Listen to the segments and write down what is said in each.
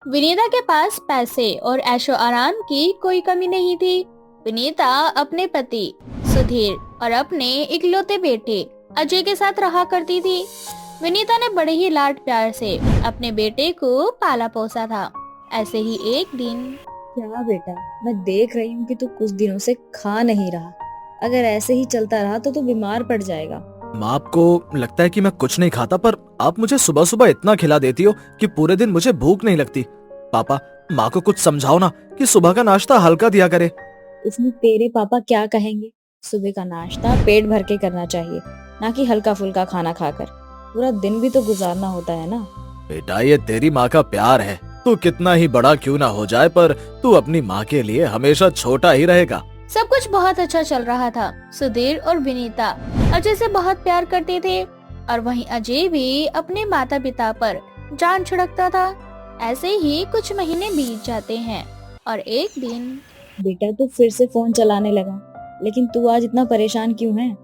विनीता के पास पैसे और ऐशो आराम की कोई कमी नहीं थी। विनीता अपने पति सुधीर और अपने इकलौते बेटे अजय के साथ रहा करती थी। विनीता ने बड़े ही लाड प्यार से अपने बेटे को पाला पोसा था। ऐसे ही एक दिन। क्या बेटा, मैं देख रही हूँ कि तू कुछ दिनों से खा नहीं रहा। अगर ऐसे ही चलता रहा तो तू बीमार पड़ जाएगा। माँ, आपको लगता है कि मैं कुछ नहीं खाता, पर आप मुझे सुबह सुबह इतना खिला देती हो कि पूरे दिन मुझे भूख नहीं लगती। पापा, माँ को कुछ समझाओ ना कि सुबह का नाश्ता हल्का दिया करे। इसमें तेरे पापा क्या कहेंगे? सुबह का नाश्ता पेट भर के करना चाहिए, ना कि हल्का फुल्का खाना खाकर। पूरा दिन भी तो गुजारना होता है ना। बेटा, ये तेरी माँ का प्यार है। तू कितना ही बड़ा क्यों ना हो जाए, पर तू अपनी माँ के लिए हमेशा छोटा ही रहेगा। सब कुछ बहुत अच्छा चल रहा था। सुधीर और विनीता अजय से बहुत प्यार करते थे और वहीं अजय भी अपने माता पिता पर जान छिड़कता था। ऐसे ही कुछ महीने बीत जाते हैं और एक दिन। बेटा, तू फिर से फोन चलाने लगा, लेकिन तू आज इतना परेशान क्यों है?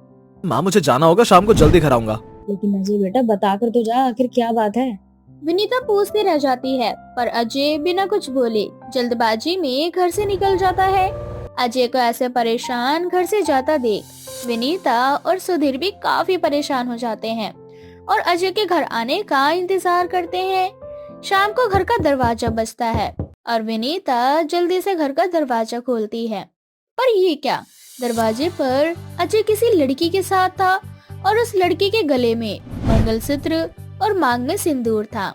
माँ, मुझे जाना होगा, शाम को जल्दी घर आऊंगा। लेकिन अजय बेटा, बताकर तो जा, आखिर क्या बात है? विनीता पूछती रह जाती है, पर अजय बिना कुछ बोले जल्दबाजी में घर से निकल जाता है। अजय को ऐसे परेशान घर से जाता देख विनीता और सुधीर भी काफी परेशान हो जाते हैं और अजय के घर आने का इंतजार करते हैं। शाम को घर का दरवाजा बजता है और विनीता जल्दी से घर का दरवाजा खोलती है। पर ये क्या, दरवाजे पर अजय किसी लड़की के साथ था और उस लड़की के गले में मंगलसूत्र और मांग में सिंदूर था।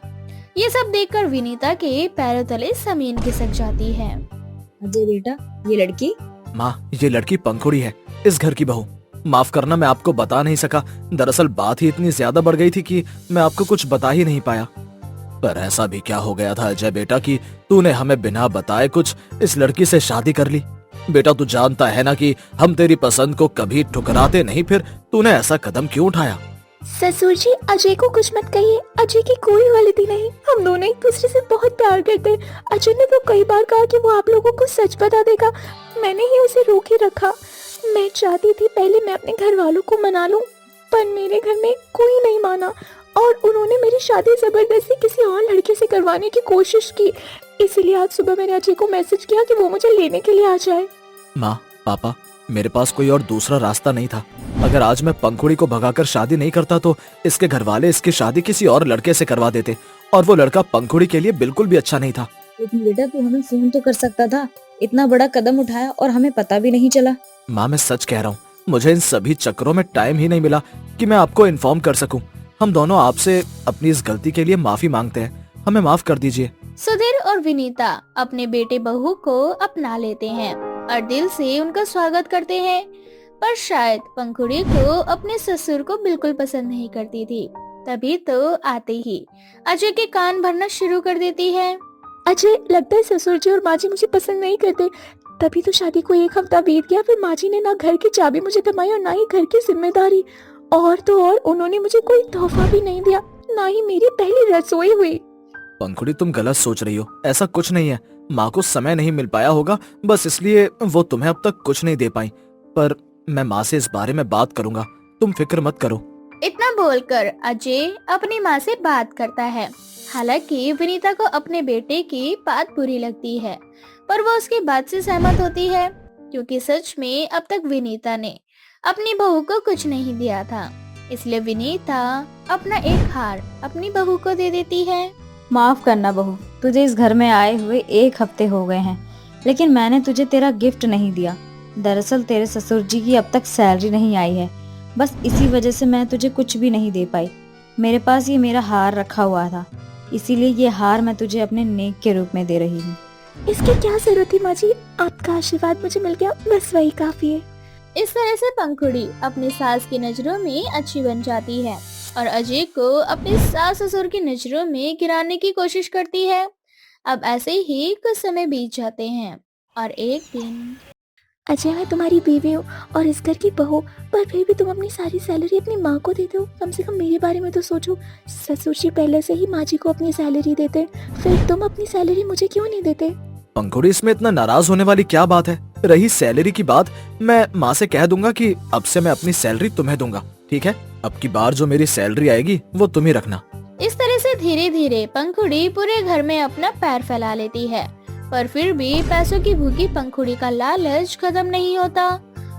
ये सब देखकर विनीता के पैरों तले जमीन खिसक जाती है। अजय बेटा, ये लड़की? माँ, ये लड़की पंखुड़ी है, इस घर की बहू। माफ करना, मैं आपको बता नहीं सका। दरअसल बात ही इतनी ज्यादा बढ़ गई थी कि मैं आपको कुछ बता ही नहीं पाया। पर ऐसा भी क्या हो गया था अजय बेटा कि तूने हमें बिना बताए कुछ इस लड़की से शादी कर ली। बेटा, तू जानता है ना कि हम तेरी पसंद को कभी ठुकराते नहीं, फिर तूने ऐसा कदम क्यों उठाया? ससुर जी, अजय को कुछ मत कहिए। अजय की कोई गलती नहीं, हम दोनों एक दूसरे से बहुत प्यार करते हैं। अजय ने तो कई बार कहा कि वो आप लोगों को सच बता देगा, मैंने ही उसे रोक के रखा। मैं चाहती थी पहले मैं अपने घर वालों को मना लूं, पर मेरे घर में कोई नहीं माना और उन्होंने मेरी शादी जबरदस्ती किसी और लड़के से करवाने की कोशिश की। इसीलिए आज सुबह मैंने अजय को मैसेज किया कि वो मुझे लेने के लिए आ जाए। माँ, पापा, मेरे पास कोई और दूसरा रास्ता नहीं था। अगर आज मैं पंखुड़ी को भगाकर शादी नहीं करता तो इसके घर वाले इसकी शादी किसी और लड़के से करवा देते और वो लड़का पंखुड़ी के लिए बिल्कुल भी अच्छा नहीं था। लेकिन बेटा, तू हमें फोन तो कर सकता था। इतना बड़ा कदम उठाया और हमें पता भी नहीं चला। माँ, मैं सच कह रहा हूँ, मुझे इन सभी चक्करों में टाइम ही नहीं मिला कि मैं आपको इन्फॉर्म कर सकूं। हम दोनों आपसे अपनी इस गलती के लिए माफी मांगते हैं, हमें माफ कर दीजिए। सुधीर और विनीता अपने बेटे बहू को अपना लेते हैं और दिल से उनका स्वागत करते हैं। पर शायद पंखुड़ी को अपने ससुर को बिल्कुल पसंद नहीं करती थी। तभी तो आते ही अजय के कान भरना शुरू कर देती है। अजय, लगता है ससुर जी और माँ जी मुझे पसंद नहीं करते। तभी तो शादी को एक हफ्ता बीत गया, फिर माँ जी ने ना घर की चाबी मुझे थमाई और ना ही घर की जिम्मेदारी। और तो और उन्होंने मुझे कोई तोहफा भी नहीं दिया, ना ही मेरी पहली रसोई हुई। पंखुड़ी, तुम गलत सोच रही हो, ऐसा कुछ नहीं है। माँ को समय नहीं मिल पाया होगा, बस इसलिए वो तुम्हें अब तक कुछ नहीं दे पाई। पर मैं माँ से इस बारे में बात करूंगा, तुम फिक्र मत करो। इतना बोलकर अजय अपनी माँ से बात करता है। हालांकि विनीता को अपने बेटे की बात बुरी लगती है, पर वो उसकी बात से सहमत होती है, क्योंकि सच में अब तक विनीता ने अपनी बहू को कुछ नहीं दिया था। इसलिए विनीता अपना एक हार अपनी बहू को दे देती है। माफ करना बहू, तुझे इस घर में आए हुए एक हफ्ते हो गए हैं, लेकिन मैंने तुझे तेरा गिफ्ट नहीं दिया। दरअसल तेरे ससुर जी की अब तक सैलरी नहीं आई है, बस इसी वजह से मैं तुझे कुछ भी नहीं दे पाई। मेरे पास ये मेरा हार रखा हुआ था, इसीलिए ये हार मैं तुझे अपने नेक के रूप में दे रही हूँ। इसकी क्या जरूरत थी माँ जी, आपका आशीर्वाद मुझे मिल गया, बस वही काफी है। इस तरह से पंखुड़ी अपनी सास की नजरों में अच्छी बन जाती है और अजय को अपने सास ससुर की नजरों में गिराने की कोशिश करती है। अब ऐसे ही कुछ समय बीत जाते हैं और एक दिन। अजय, मैं तुम्हारी बीवी हूँ और इस घर की बहू, पर फिर भी तुम अपनी सारी सैलरी अपनी माँ को देते हो। कम से कम मेरे बारे में तो सोचो। ससुर जी पहले से ही माँ जी को अपनी सैलरी देते, फिर तुम अपनी सैलरी मुझे क्यों नहीं देते? पंखुड़ी, इसमें इतना नाराज होने वाली क्या बात है? रही सैलरी की बात, मैं माँ से कह दूंगा कि अब से मैं अपनी सैलरी तुम्हें दूंगा, ठीक है? अब की बार जो मेरी सैलरी आएगी वो तुम ही रखना। इस तरह से धीरे धीरे पंखुड़ी पूरे घर में अपना पैर फैला लेती है, पर फिर भी पैसों की भूखी पंखुड़ी का लालच खत्म नहीं होता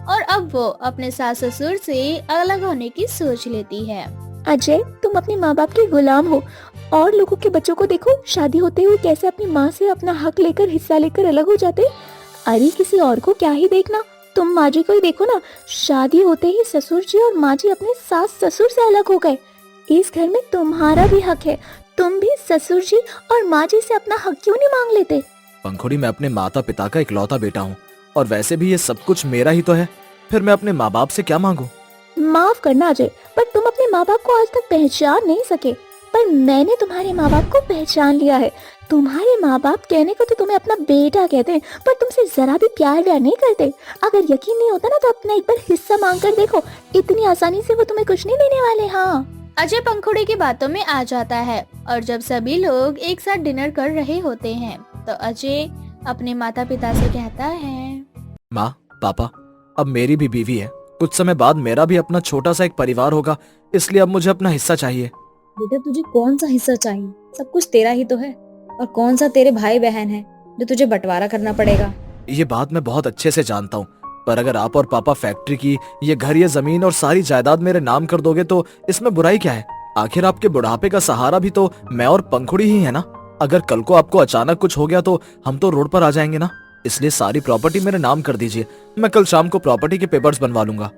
और अब वो अपने सास ससुर से अलग होने की सोच लेती है। अजय, तुम अपने माँ बाप के गुलाम हो और लोगों के बच्चों को देखो शादी होते हुए कैसे अपनी माँ से अपना हक लेकर हिस्सा लेकर अलग हो जाते। अरे किसी और को क्या ही देखना, तुम माँ जी को ही देखो ना, शादी होते ही ससुर जी और माँ जी अपने सास ससुर से अलग हो गए। इस घर में तुम्हारा भी हक है, तुम भी ससुर जी और माँ जी से अपना हक क्यों नहीं मांग लेते? पंखुड़ी, मैं अपने माता पिता का इकलौता बेटा हूँ और वैसे भी ये सब कुछ मेरा ही तो है, फिर मैं अपने माँ बाप से क्या मांगू? माफ करना अजय, पर तुम अपने माँ बाप को आज तक पहचान नहीं सके, पर मैंने तुम्हारे माँ बाप को पहचान लिया है। तुम्हारे माँ बाप कहने को तो तुम्हें अपना बेटा कहते हैं, पर तुमसे जरा भी प्यार व्यार नहीं करते। अगर यकीन नहीं होता ना तो अपना एक बार हिस्सा मांग कर देखो, इतनी आसानी से वो तुम्हें कुछ नहीं देने वाले। हाँ। अजय पंखुड़ी की बातों में आ जाता है और जब सभी लोग एक साथ डिनर कर रहे होते हैं तो अजय अपने माता पिता से कहता है, माँ पापा, अब मेरी भी बीवी है, कुछ समय बाद मेरा भी अपना छोटा सा एक परिवार होगा, इसलिए अब मुझे अपना हिस्सा चाहिए। बेटा तुझे कौन सा हिस्सा चाहिए? सब कुछ तेरा ही तो है। और कौन सा तेरे भाई बहन है जो तुझे बंटवारा करना पड़ेगा? ये बात मैं बहुत अच्छे से जानता हूँ, पर अगर आप और पापा फैक्ट्री की ये घर, ये जमीन और सारी जायदाद मेरे नाम कर दोगे तो इसमें बुराई क्या है? आखिर आपके बुढ़ापे का सहारा भी तो मैं और पंखुड़ी ही है ना। अगर कल को आपको अचानक कुछ हो गया तो हम तो रोड पर आ जाएंगे ना, इसलिए सारी प्रॉपर्टी मेरे नाम कर दीजिए, मैं कल शाम को प्रॉपर्टी के पेपर्स बनवा लूंगा।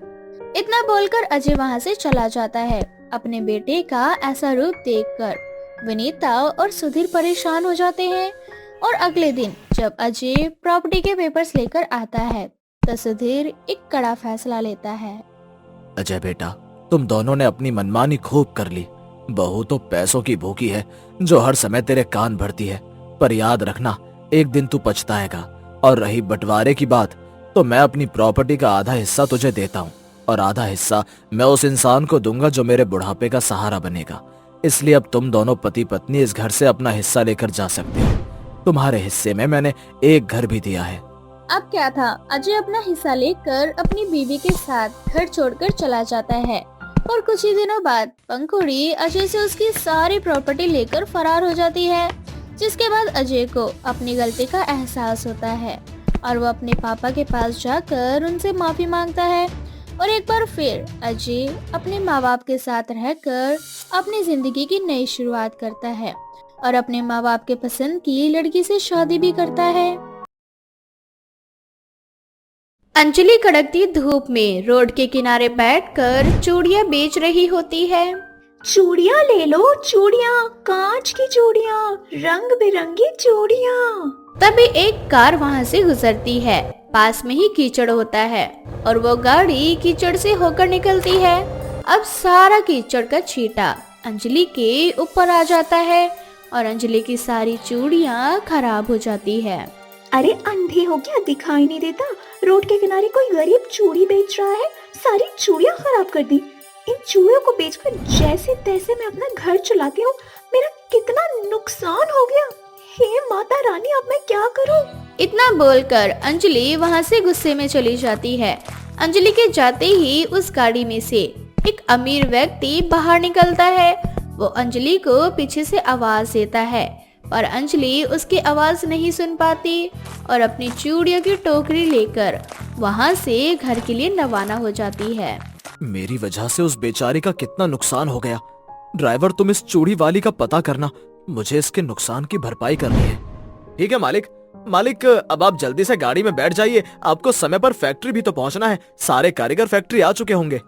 इतना बोलकर अजय वहाँ से चला जाता है। अपने बेटे का ऐसा रूप देखकर विनीता और सुधीर परेशान हो जाते हैं और अगले दिन जब अजय प्रॉपर्टी के पेपर्स लेकर आता है तो सुधीर एक कड़ा फैसला लेता है। अजय बेटा, तुम दोनों ने अपनी मनमानी खूब कर ली। बहू तो पैसों की भूखी है जो हर समय तेरे कान भरती है, पर याद रखना एक दिन तू पछताएगा। और रही बंटवारे की बात, तो मैं अपनी प्रॉपर्टी का आधा हिस्सा तुझे देता हूँ और आधा हिस्सा मैं उस इंसान को दूंगा जो मेरे बुढ़ापे का सहारा बनेगा। इसलिए अब तुम दोनों पति पत्नी इस घर से अपना हिस्सा लेकर जा सकते हो। तुम्हारे हिस्से में मैंने एक घर भी दिया है। अब क्या था, अजय अपना हिस्सा लेकर अपनी बीवी के साथ घर छोड़कर चला जाता है और कुछ ही दिनों बाद पंखुड़ी अजय से उसकी सारी प्रॉपर्टी लेकर फरार हो जाती है, जिसके बाद अजय को अपनी गलती का एहसास होता है और वो अपने पापा के पास जाकर उनसे माफी मांगता है और एक बार फिर अजय अपने माँ बाप के साथ रहकर अपनी जिंदगी की नई शुरुआत करता है और अपने माँ बाप के पसंद की लड़की से शादी भी करता है। अंजलि कड़कती धूप में रोड के किनारे बैठकर चूड़ियां बेच रही होती है। चूड़ियाँ ले लो, चूड़ियाँ, कांच की चूड़ियाँ, रंग बिरंगी चूड़ियाँ। तभी एक कार वहां से गुजरती है। पास में ही कीचड़ होता है और वो गाड़ी कीचड़ से होकर निकलती है। अब सारा कीचड़ का छींटा अंजलि के ऊपर आ जाता है और अंजलि की सारी चूड़ियाँ खराब हो जाती है। अरे अंधे हो क्या, दिखाई नहीं देता? रोड के किनारे कोई गरीब चूड़ी बेच रहा है, सारी चूड़ियाँ खराब कर दी। इन चूड़ियों को बेचकर जैसे तैसे मैं अपना घर चलाती हूँ, मेरा कितना नुकसान हो गया। हे माता रानी, अब मैं क्या करूँ? इतना बोलकर अंजलि वहां से गुस्से में चली जाती है। अंजलि के जाते ही उस गाड़ी में से एक अमीर व्यक्ति बाहर निकलता है। वो अंजलि को पीछे से आवाज देता है और अंजलि उसकी आवाज नहीं सुन पाती और अपनी चूड़ियों की टोकरी लेकर वहां से घर के लिए रवाना हो जाती है। मेरी वजह से उस बेचारे का कितना नुकसान हो गया। ड्राइवर, तुम इस चूड़ी वाली का पता करना, मुझे इसके नुकसान की भरपाई करनी है। ठीक है मालिक। मालिक, अब आप जल्दी से गाड़ी में बैठ जाइए, आपको समय पर फैक्ट्री भी तो पहुंचना है, सारे कारीगर फैक्ट्री आ चुके होंगे।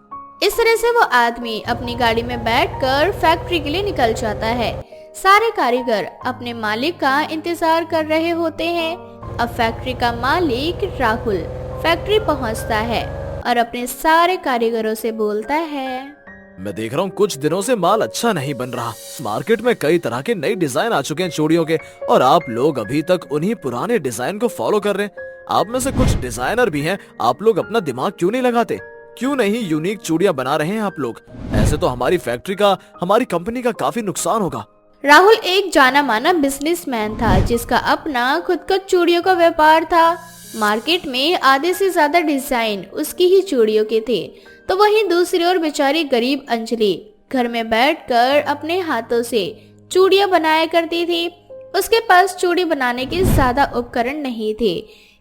इस तरह से वो आदमी अपनी गाड़ी में बैठकर फैक्ट्री के लिए निकल जाता है। सारे कारीगर अपने मालिक का इंतजार कर रहे होते हैं। अब फैक्ट्री का मालिक राहुल फैक्ट्री पहुंचता है और अपने सारे कारीगरों से बोलता है, मैं देख रहा हूँ कुछ दिनों से माल अच्छा नहीं बन रहा। मार्केट में कई तरह के नए डिजाइन आ चुके हैं चूड़ियों के और आप लोग अभी तक उन्हीं पुराने डिजाइन को फॉलो कर रहे हैं। आप में से कुछ डिजाइनर भी हैं, आप लोग अपना दिमाग क्यों नहीं लगाते? क्यों नहीं यूनिक चूड़ियां बना रहे हैं आप लोग? ऐसे तो हमारी फैक्ट्री का, हमारी कंपनी का काफी नुकसान होगा। राहुल एक जाना माना बिजनेसमैन था जिसका अपना खुद का चूड़ियों का व्यापार था। मार्केट में आधे से ज्यादा डिजाइन उसकी ही चूड़ियों के थे, तो वहीं दूसरी ओर बेचारी गरीब अंजलि घर में बैठकर अपने हाथों से चूड़ियां बनाया करती थी। उसके पास चूड़ी बनाने के ज्यादा उपकरण नहीं थे,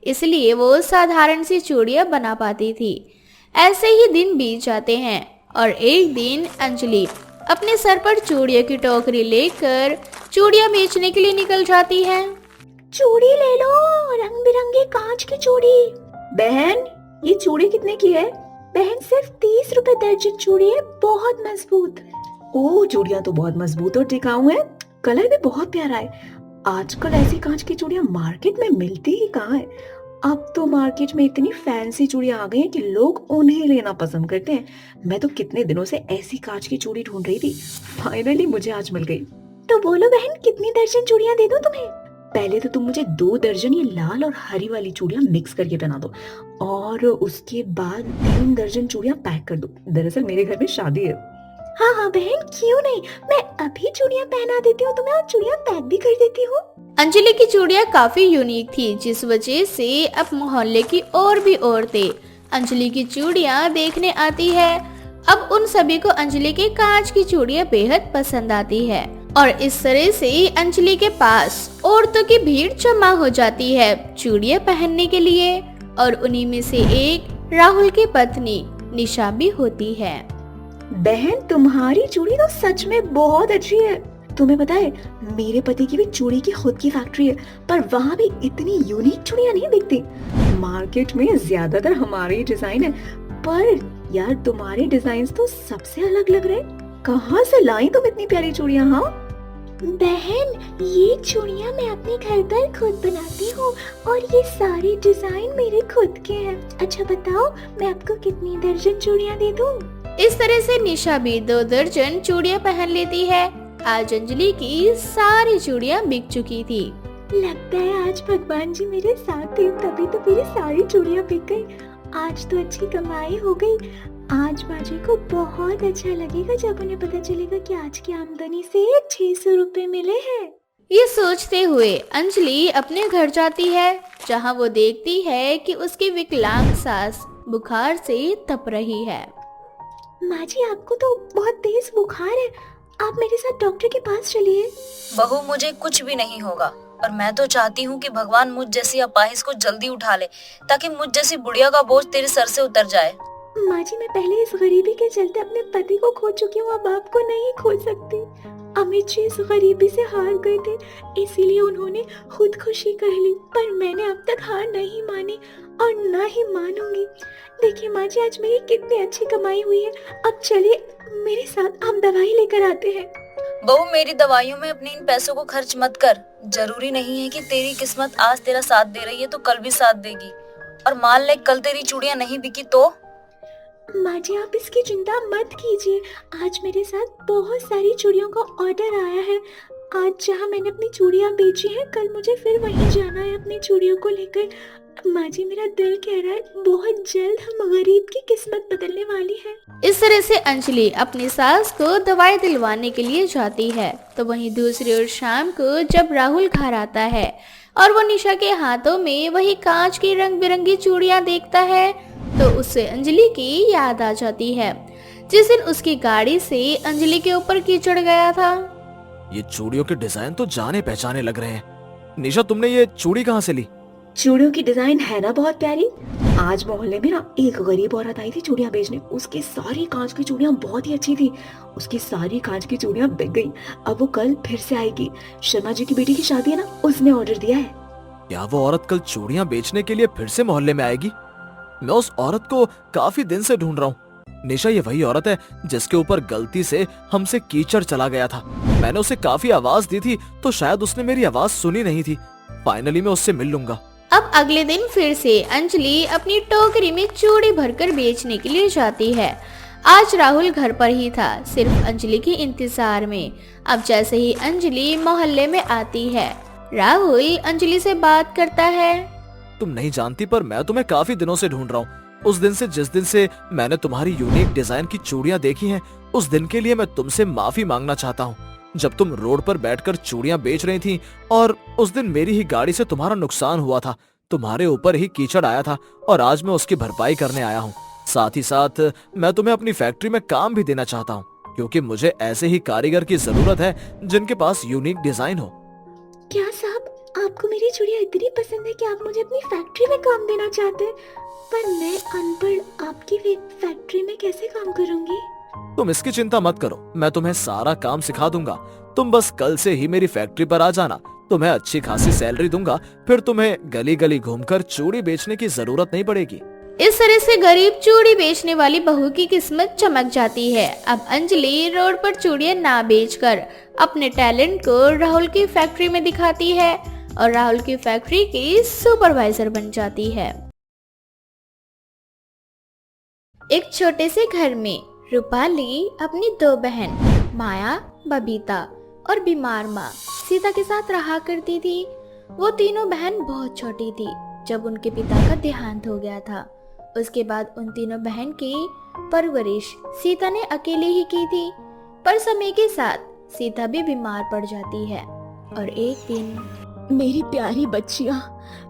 इसलिए वो साधारण सी चूड़ियां बना पाती थी। ऐसे ही दिन बीत जाते हैं और एक दिन अंजलि अपने सर पर चूड़ियों की टोकरी लेकर चूड़ियां बेचने के लिए निकल जाती है। चूड़ी ले लो, रंग बिरंगे कांच की चूड़ी। बहन, ये चूड़ी कितने की है? बहन, सिर्फ 30 रुपए दर्जन चूड़ी है, बहुत मजबूत। ओह, चूड़ियां तो बहुत मजबूत और टिकाऊ है, कलर भी बहुत प्यारा है। आजकल ऐसी कांच की चूड़ियां मार्केट में मिलती ही कहाँ है। अब तो मार्केट में इतनी फैंसी चूड़ियां आ गई हैं कि लोग उन्हें लेना पसंद करते हैं। मैं तो कितने दिनों से ऐसी कांच की चूड़ी ढूंढ रही थी, फाइनली मुझे आज मिल गई। तो बोलो बहन, कितनी दर्जन चूड़ियां दे दूं तुम्हें? पहले तो तुम मुझे 2 दर्जन ये लाल और हरी वाली चूड़ियां मिक्स करके पहना दो, और उसके बाद 3 दर्जन चूड़ियां पैक कर दो। दरअसल मेरे घर में शादी है। हाँ हाँ बहन, क्यों नहीं, मैं अभी चूड़ियां पहना देती हूँ तुम्हें और चूड़ियां पैक भी कर देती हूँ। अंजलि की चूड़ियां काफी यूनिक थी, जिस वजह से अब मोहल्ले की और भी औरतें अंजलि की चूड़ियां देखने आती है। अब उन सभी को अंजलि के कांच की चूड़ियां बेहद पसंद आती है और इस तरह से अंजलि के पास औरतों की भीड़ जमा हो जाती है चूड़ियां पहनने के लिए। और उन्हीं में से एक राहुल की पत्नी निशा भी होती है। बहन, तुम्हारी चूड़ी तो सच में बहुत अच्छी है। तुम्हें पता है, मेरे पति की भी चूड़ी की खुद की फैक्ट्री है, पर वहाँ भी इतनी यूनिक चूड़ियां नहीं बिकती। मार्केट में ज्यादातर हमारे ही डिजाइन है, पर यार तुम्हारे डिजाइन तो सबसे अलग लग रहे। कहाँ से लाई तुम इतनी प्यारी चूड़ियां? हाँ बहन, ये चूड़ियां मैं अपने घर पर खुद बनाती हूँ और ये सारे डिजाइन मेरे खुद के हैं। अच्छा बताओ, मैं आपको कितनी दर्जन चूड़ियां दे दूँ? इस तरह से निशा भी 2 दर्जन चूड़ियां पहन लेती है। आज अंजलि की सारी चूड़ियां बिक चुकी थी। लगता है आज भगवान जी मेरे साथ थे, तभी तो मेरी सारी चूड़ियां बिक गई। आज तो अच्छी कमाई हो गई। आज बाजी को बहुत अच्छा लगेगा जब उन्हें पता चलेगा कि आज की आमदनी से 600 रुपए मिले हैं। ये सोचते हुए अंजलि अपने घर जाती है, जहाँ वो देखती है कि उसकी विकलांग सास बुखार से तप रही है। माँ जी, आपको तो बहुत तेज बुखार है, आप मेरे साथ डॉक्टर के पास चलिए। बहू, मुझे कुछ भी नहीं होगा और मैं तो चाहती हूँ कि भगवान मुझ जैसी अपाहिज को जल्दी उठा ले, ताकि मुझ जैसी बुढ़िया का बोझ तेरे सर से उतर जाए। माँ जी, मैं पहले इस गरीबी के चलते अपने पति को खो चुकी हूँ, अब आपको नहीं खो सकती। अमित जी इस गरीबी से हार गए थे, इसीलिए उन्होंने खुदकुशी कर ली, पर मैंने अब तक हार नहीं मानी और ना ही मानूंगी। देखिए माँ जी, आज मेरी कितनी अच्छी कमाई हुई है। अब चलिए मेरे साथ, हम दवाई लेकर आते हैं। बहू, मेरी दवाइयों में अपने इन पैसों को खर्च मत कर। जरूरी नहीं है कि तेरी किस्मत आज तेरा साथ दे रही है तो कल भी साथ देगी। और मान ले कल तेरी चूड़ियां नहीं बिकी तो? माँ जी, आप इसकी चिंता मत कीजिए। आज मेरे साथ बहुत सारी चूड़ियों का ऑर्डर आया है। आज जहाँ मैंने अपनी चूड़ियाँ बेची हैं, कल मुझे फिर वहीं जाना है अपनी चूड़ियों को लेकर। माँ जी, मेरा दिल कह रहा है बहुत जल्द हम गरीब की किस्मत बदलने वाली है। इस तरह से अंजलि अपनी सास को दवाई दिलवाने के लिए जाती है। तो वहीं दूसरी ओर शाम को जब राहुल घर आता है और वो निशा के हाथों में वही कांच की रंग बिरंगी चूड़ियां देखता है, तो उससे अंजलि की याद आ जाती है जिस दिन उसकी गाड़ी से अंजलि के ऊपर कीचड़ गया था। ये चूड़ियों के डिजाइन तो जाने पहचाने लग रहे हैं। निशा, तुमने ये चूड़ी कहाँ से ली? चूड़ियों की डिजाइन है ना बहुत प्यारी। आज मोहल्ले में ना एक गरीब औरत आई थी चूड़ियां बेचने। उसकी सारी कांच की चूड़ियां बहुत ही अच्छी थी। उसकी सारी कांच की चूड़ियां बिक गई। अब वो कल फिर से आएगी। शर्मा जी की बेटी की शादी है ना, उसने ऑर्डर दिया है। क्या वो औरत कल चूड़ियां बेचने के लिए फिर से मोहल्ले में आएगी? मैं उस औरत को काफी दिन से ढूंढ रहा हूँ। निशा, ये वही औरत है जिसके ऊपर गलती से हमसे कीचड़ चला गया था। मैंने उसे काफी आवाज दी थी, तो शायद उसने मेरी आवाज सुनी नहीं थी। फाइनली मैं उससे मिल लूंगा। अब अगले दिन फिर से अंजलि अपनी टोकरी में चूड़ी भरकर बेचने के लिए जाती है। आज राहुल घर पर ही था, सिर्फ अंजलि के इंतजार में। अब जैसे ही अंजलि मोहल्ले में आती है, राहुल अंजलि से बात करता है। तुम नहीं जानती, पर मैं तुम्हें काफी दिनों से ढूंढ रहा हूँ। उस दिन से जिस दिन से मैंने तुम्हारी यूनिक डिजाइन की चूड़ियां देखी हैं, उस दिन के लिए मैं तुमसे माफी मांगना चाहता हूँ। जब तुम रोड पर बैठकर चूड़ियां बेच रही थी और उस दिन मेरी ही गाड़ी से तुम्हारा नुकसान हुआ था, तुम्हारे ऊपर ही कीचड़ आया था और आज मैं उसकी भरपाई करने आया हूँ। साथ ही साथ मैं तुम्हें अपनी फैक्ट्री में काम भी देना चाहता हूँ। क्योंकि मुझे ऐसे ही कारीगर की जरूरत है जिनके पास यूनिक डिजाइन हो। क्या साहब, आपको मेरी चूड़ियां इतनी पसंद है कि आप मुझे अपनी फैक्ट्री में काम देना चाहते हैं? पर मैं अनपढ़ आपकी फैक्ट्री में कैसे काम करूंगी? तुम इसकी चिंता मत करो, मैं तुम्हें सारा काम सिखा दूंगा। तुम बस कल से ही मेरी फैक्ट्री पर आ जाना, तुम्हें अच्छी खासी सैलरी दूंगा, फिर तुम्हें गली गली घूमकर चूड़ी बेचने की जरूरत नहीं पड़ेगी। इस तरह से गरीब चूड़ी बेचने वाली बहू की किस्मत चमक जाती है। अब अंजलि रोड पर चूड़ियां ना बेचकर अपने टैलेंट को राहुल की फैक्ट्री में दिखाती है और राहुल की फैक्ट्री की सुपरवाइजर बन जाती है। एक छोटे से घर में रूपाली अपनी 2 बहन माया, बबीता और बीमार माँ सीता के साथ रहा करती थी। वो तीनों बहन बहुत छोटी थी जब उनके पिता का देहांत हो गया था। उसके बाद उन तीनों बहन की परवरिश सीता ने अकेले ही की थी। पर समय के साथ सीता भी बीमार पड़ जाती है और एक दिन मेरी प्यारी बच्चियां,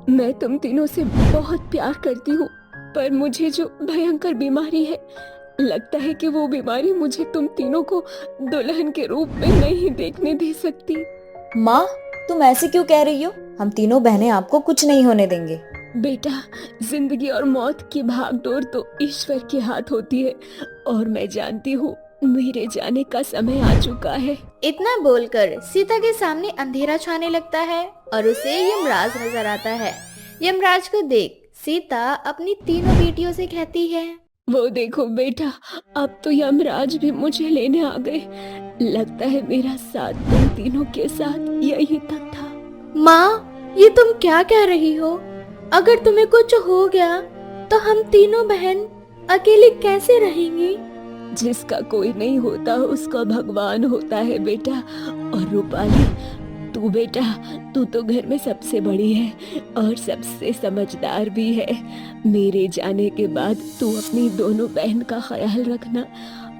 मैं तुम तीनों से बहुत प्यार करती हूँ, पर मुझे जो भयंकर बीमारी है, लगता है कि वो बीमारी मुझे तुम तीनों को दुल्हन के रूप में नहीं देखने दे सकती। माँ, तुम ऐसे क्यों कह रही हो? हम तीनों बहनें आपको कुछ नहीं होने देंगे। बेटा, जिंदगी और मौत की भागदौड़ तो ईश्वर के हाथ होती है और मैं जानती हूँ मेरे जाने का समय आ चुका है। इतना बोलकर सीता के सामने अंधेरा छाने लगता है और उसे यमराज नजर आता है। यमराज को देख सीता अपनी तीनों बेटियों से कहती है, वो देखो बेटा, अब तो यमराज भी मुझे लेने आ गए। लगता है मेरा साथ तुम तीनों के साथ यही तक था। माँ, ये तुम क्या कह रही हो? अगर तुम्हें कुछ हो गया तो हम तीनों बहन अकेले कैसे रहेंगी? जिसका कोई नहीं होता उसका भगवान होता है बेटा। और रूपाली, तू बेटा, तू तो घर में सबसे बड़ी है और सबसे समझदार भी है। मेरे जाने के बाद तू अपनी दोनों बहन का ख्याल रखना।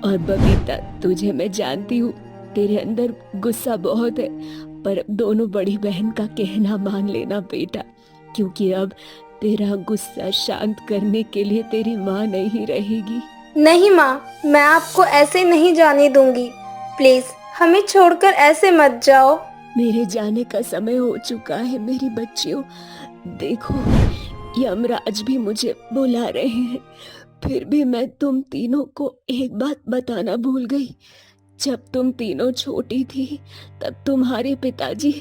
और बबीता, तुझे मैं जानती हूँ, तेरे अंदर गुस्सा बहुत है, पर दोनों बड़ी बहन का कहना मान लेना बेटा, क्योंकि अब तेरा गुस्सा शांत करने के लिए तेरी माँ नहीं रहेगी। नहीं माँ, मैं आपको ऐसे नहीं जाने दूंगी। प्लीज हमें छोड़कर ऐसे मत जाओ। मेरे जाने का समय हो चुका है मेरी बच्चियों। देखो, यमराज भी मुझे बुला रहे हैं, फिर भी मैं तुम तीनों को एक बात बताना भूल गई। जब तुम तीनों छोटी थी तब तुम्हारे पिताजी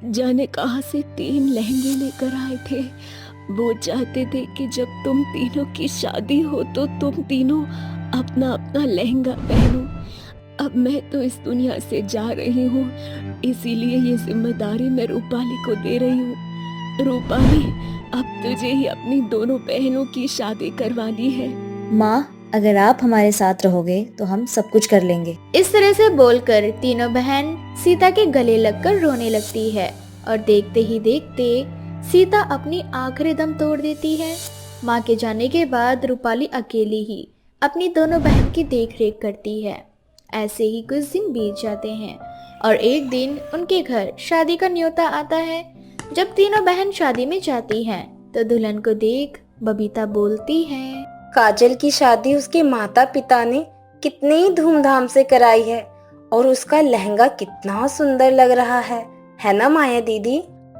जाने कहां से 3 लहंगे लेकर आए थे। वो चाहते थे कि जब तुम तीनों की शादी हो तो तुम तीनों अपना अपना लहंगा पहनो। अब मैं तो इस दुनिया से जा रही हूँ, इसीलिए ये जिम्मेदारी मैं रूपाली को दे रही हूँ। रूपाली, अब तुझे ही अपनी दोनों बहनों की शादी करवानी है। माँ, अगर आप हमारे साथ रहोगे तो हम सब कुछ कर लेंगे। इस तरह से बोलकर तीनों बहन सीता के गले लगकर रोने लगती है और देखते ही देखते सीता अपनी आखिरी दम तोड़ देती है। माँ के जाने के बाद रूपाली अकेली ही अपनी दोनों बहन की देखरेख करती है। ऐसे ही कुछ दिन बीत जाते हैं और एक दिन उनके घर शादी का न्योता आता है। जब तीनों बहन शादी में जाती हैं तो दुल्हन को देख बबीता बोलती है, काजल की शादी उसके माता पिता ने कितने ही धूमधाम से कराई है और उसका लहंगा कितना सुंदर लग रहा है ना माया दीदी?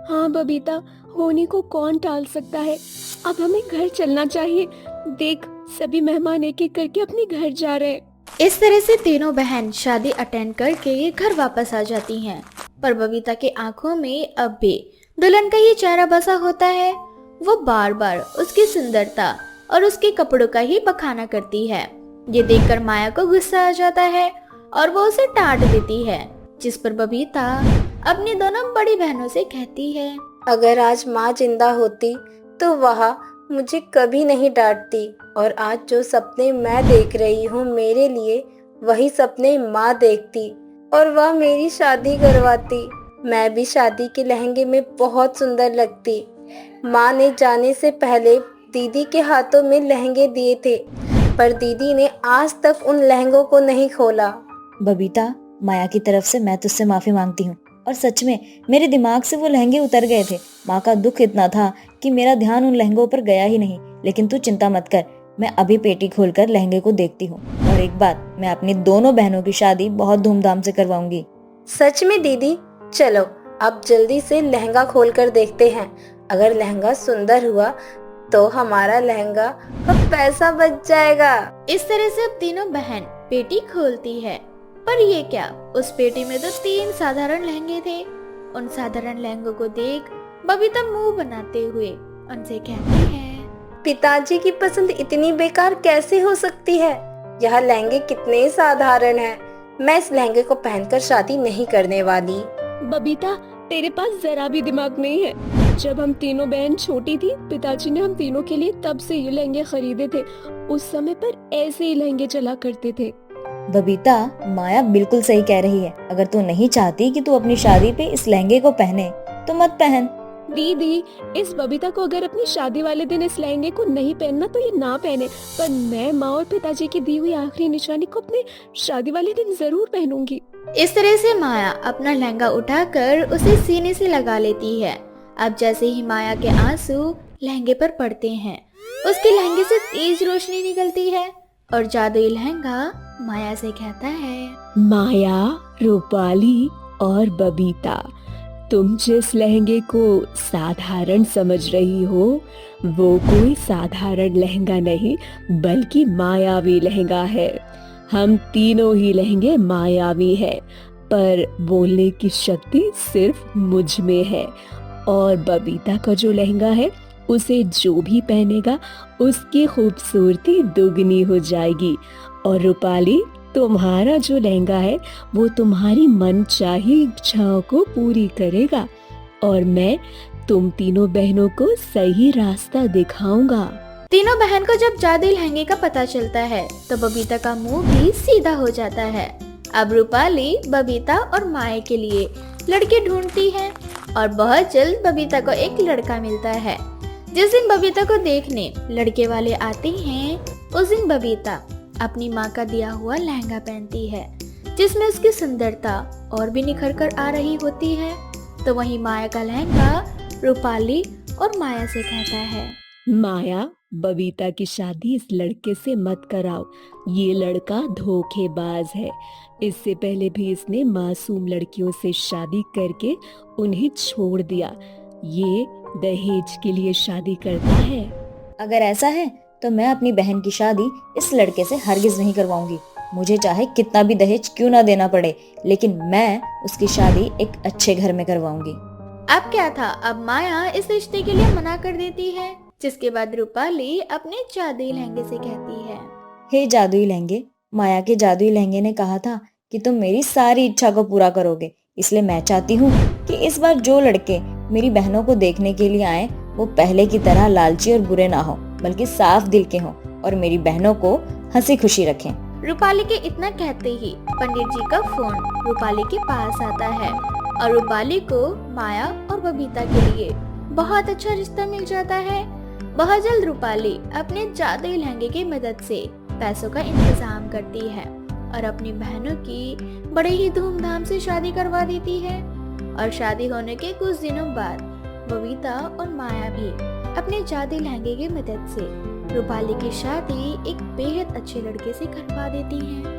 हाँ बबीता, होने को कौन टाल सकता है। अब हमें घर चलना चाहिए। देख, सभी मेहमान एक एक करके अपने घर जा रहे हैं। इस तरह से तीनों बहन शादी अटेंड करके घर वापस आ जाती हैं। पर बबीता के आंखों में अब भी दुल्हन का ही चेहरा बसा होता है। वो बार बार उसकी सुंदरता और उसके कपड़ों का ही बखाना करती है। ये देखकर माया को गुस्सा आ जाता है और वो उसे डांट देती है, जिस पर बबीता अपनी दोनों बड़ी बहनों से कहती है, अगर आज माँ जिंदा होती तो वह मुझे कभी नहीं डांटती और आज जो सपने मैं देख रही हूँ मेरे लिए वही सपने माँ देखती और वह मेरी शादी करवाती। मैं भी शादी के लहंगे में बहुत सुंदर लगती। माँ ने जाने से पहले दीदी के हाथों में लहंगे दिए थे, पर दीदी ने आज तक उन लहंगों को नहीं खोला। बबीता, माया की तरफ से मैं तुझसे माफी मांगती हूँ और सच में मेरे दिमाग से वो लहंगे उतर गए थे। माँ का दुख इतना था कि मेरा ध्यान उन लहंगों पर गया ही नहीं। लेकिन तू चिंता मत कर, मैं अभी पेटी खोलकर लहंगे को देखती हूँ और और एक बात, मैं अपनी दोनों बहनों की शादी बहुत धूमधाम से करवाऊंगी। सच में दीदी? चलो अब जल्दी से लहंगा खोल कर देखते हैं। अगर लहंगा सुंदर हुआ तो हमारा लहंगा का पैसा बच जाएगा। इस तरह से अब तीनों बहन पेटी खोलती है। पर ये क्या, उस पेटी में तो 3 साधारण लहंगे थे। उन साधारण लहंगों को देख बबीता मुंह बनाते हुए उनसे कहती है, पिताजी की पसंद इतनी बेकार कैसे हो सकती है? यह लहंगे कितने साधारण हैं। मैं इस लहंगे को पहनकर शादी नहीं करने वाली। बबीता, तेरे पास जरा भी दिमाग नहीं है। जब हम तीनों बहन छोटी थी, पिताजी ने हम तीनों के लिए तब से ये लहंगे खरीदे थे। उस समय पर ऐसे ही लहंगे चला करते थे। बबीता, माया बिल्कुल सही कह रही है। अगर तू नहीं चाहती कि तू अपनी शादी पे इस लहंगे को पहने तो मत पहन। दीदी, इस बबीता को अगर अपनी शादी वाले दिन इस लहंगे को नहीं पहनना तो ये ना पहने, पर मैं माँ और पिताजी की दी हुई आखिरी निशानी को अपने शादी वाले दिन जरूर पहनूंगी। इस तरह से माया अपना लहंगा उठाकर उसे सीने से लगा लेती है। अब जैसे ही माया के आंसू लहंगे पर पड़ते हैं, उसके लहंगे से तेज रोशनी निकलती है और जादुई लहंगा माया से कहता है, माया, रूपाली और बबीता, तुम जिस लहंगे को साधारण समझ रही हो वो कोई साधारण लहंगा नहीं बल्कि मायावी लहंगा है। हम तीनों ही लहंगे मायावी हैं, पर बोलने की शक्ति सिर्फ मुझ में है। और बबीता का जो लहंगा है उसे जो भी पहनेगा उसकी खूबसूरती दुगनी हो जाएगी। और रूपाली, तुम्हारा जो लहंगा है वो तुम्हारी मनचाही इच्छाओं को पूरी करेगा और मैं तुम तीनों बहनों को सही रास्ता दिखाऊंगा। तीनों बहन को जब जादुई लहंगे का पता चलता है तो बबीता का मुंह भी सीधा हो जाता है। अब रूपाली बबीता और माया के लिए लड़के ढूंढती है और बहुत जल्द बबीता को एक लड़का मिलता है। जिस दिन बबीता को देखने लड़के वाले आते हैं, उस दिन बबीता अपनी माँ का दिया हुआ लहंगा पहनती है, जिसमें उसकी सुंदरता और भी निखर कर आ रही होती है। तो वहीं माया का लहंगा रूपाली और माया से कहता है, माया, बबीता की शादी इस लड़के से मत कराओ। ये लड़का धोखेबाज है। इससे पहले भी इसने मासूम लड़कियों से शादी करके उन्हें छोड़ दिया। ये दहेज के लिए शादी करता है। अगर ऐसा है तो मैं अपनी बहन की शादी इस लड़के से हरगिज नहीं करवाऊंगी। मुझे चाहे कितना भी दहेज क्यों ना देना पड़े, लेकिन मैं उसकी शादी एक अच्छे घर में करवाऊंगी। अब क्या था, अब माया इस रिश्ते के लिए मना कर देती है, जिसके बाद रूपाली अपने जादुई लहंगे से कहती है, हे जादुई लहंगे, माया के जादुई लहंगे ने कहा था कि तुम मेरी सारी इच्छा को पूरा करोगे, इसलिए मैं चाहती हूँ कि इस बार जो लड़के मेरी बहनों को देखने के लिए आए वो पहले की तरह लालची और बुरे ना हो, बल्कि साफ दिल के हों और मेरी बहनों को हंसी खुशी रखें। रूपाली के इतना कहते ही पंडित जी का फोन रूपाली के पास आता है और रूपाली को माया और बबीता के लिए बहुत अच्छा रिश्ता मिल जाता है। बहुत जल्द रूपाली अपने जादुई लहंगे की मदद से पैसों का इंतजाम करती है और अपनी बहनों की बड़े ही धूमधाम से शादी करवा देती है। और शादी होने के कुछ दिनों बाद बबीता और माया भी अपने जादुई लहंगे की मदद से रूपाली की शादी एक बेहद अच्छे लड़के से करवा देती हैं।